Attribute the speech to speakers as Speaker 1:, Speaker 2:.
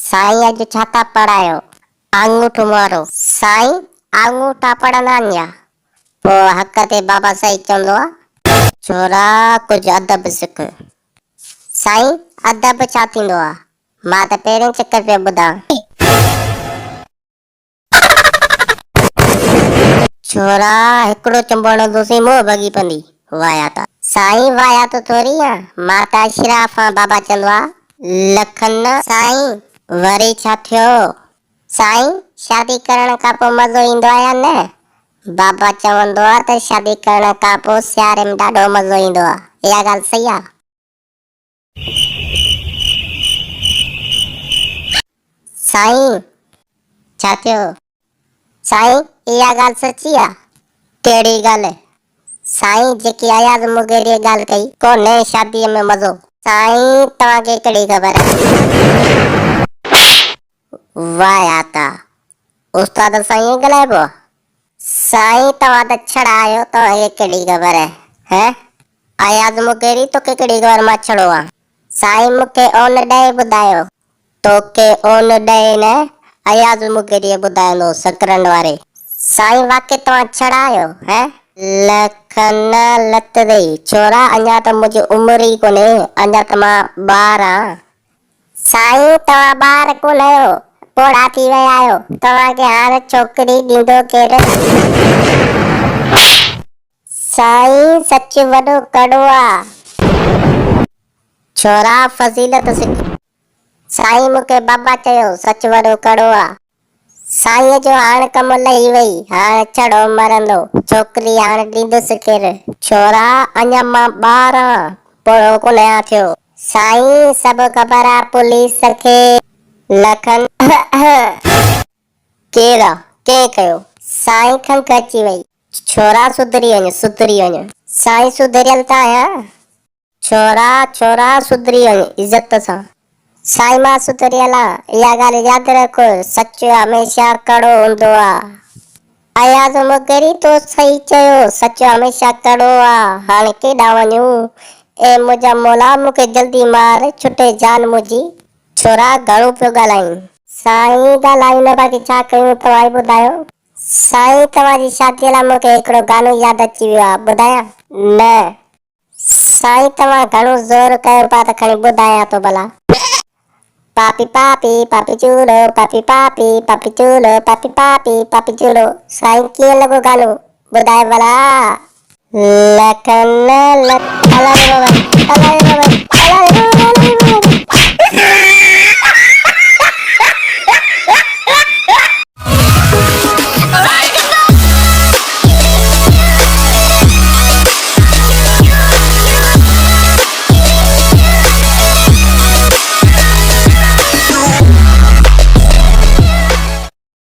Speaker 1: साईं अॼु छा था पढ़ायो? आंगूठो मारो। साईं आंगूठा पढ़ंदा आहिनि छा? पोइ हक़ ते बाबा साईं चवंदो आहे, छोरा कुझु अदब सिख। साईं अदब छा थींदो आहे? मां त पहिरें चकर पियो ॿुधां। छोरा हिकिड़ो चंबो हणंदोसीं मुंहुं भॻी पंदी वाया था। साईं वाया तो थोरी आहे, मां त अशराफ आं। बाबा चवंदो आहे लखन। साईं वरी छा थियो? साईं शादी करण खां पोइ मज़ो ईंदो आहे या न? बाबा चवंदो आहे त शादी करण खां पोइ सियारे में ॾाढो मज़ो ईंदो आहे। इहा ॻाल्हि सही आहे? साईं छा थियो? साईं इहा ॻाल्हि सची आहे? कहिड़ी ॻाल्हि? साईं जेकी अयाज़ मुगेरी ॻाल्हि कई कोन्हे शादीअ में मज़ो। साईं तव्हांखे कहिड़ी ख़बर आहे? वाया था उस्ताद साईं ॻाल्हाइबो। साईं तव्हां त छड़ा आहियो, तव्हांखे कहिड़ी ख़बर आहे? हैं अयाज़ मुगेरी तोखे कहिड़ी ख़बर मां छड़ो आं? साईं मूंखे ओन ॾहे ॿुधायो। तोखे ओन ॾहे न अयाज़ मुगेरी ॿुधाईंदो सकरन वारे। साईं वाकई तव्हां छड़ा आहियो? हैं लखन लत ॾेई छोरा अञा त मुंहिंजी उमिरि ई कोन्हे, अञा त मां ॿार आं। साईं तव्हां ॿार कोन आहियो, पोड़ा थी विया आहियो। तव्हांखे हाणे छोकिरी ॾींदो केरु? साईं सच वॾो कड़ो आहे। छोरा फज़ीलत सिख। साईं मूंखे बाबा चयो सच वॾो कड़ो आहे। साईं जो हाणे कम लही वई, हाणे छड़ो मरंदो। छोकिरी हाणे ॾींदुसि केरु? छोरा अञा मां ॿार आं, पोड़ो कोन आहियां थियो। साईं सभु ख़बर आहे पुलिस खे। लखन केरु आहे? कंहिं कयो? साईं खंघ अची वई। छोरा सुधरी वञ, सुधरी वञ। साईं सुधरियल त आहियां। छोरा सुधरी वञ इज़त सां। साईं मां सुधरियल आं, इहा ॻाल्हि यादि रख, सच हमेशा कड़ो हूंदो आहे। अयाज़ मुगेरी तो सही चयो, सच हमेशा कड़ो आहे। हाणे केॾां वञूं? ए मुंहिंजा मौला मूंखे जल्दी मार, छुटे जान मुंहिंजी। छोरा घणो पियो ॻाल्हाईं? साईं ॻाल्हायूं न, बाक़ी छा कयूं तव्हां ई ॿुधायो। साईं तव्हांजी शादीअ लाइ मूंखे हिकिड़ो गानो यादि अची वियो आहे, ॿुधायां? न साईं तव्हां घणो ज़ोर कयो पिया त खणी ॿुधायां थो भला। पापी पापी पापी चूलो, पापी पापी पापी चूलो, पापी पापी पापी चूलो। साईं कीअं लॻो गानो, ॿुधाए भला। लखन लख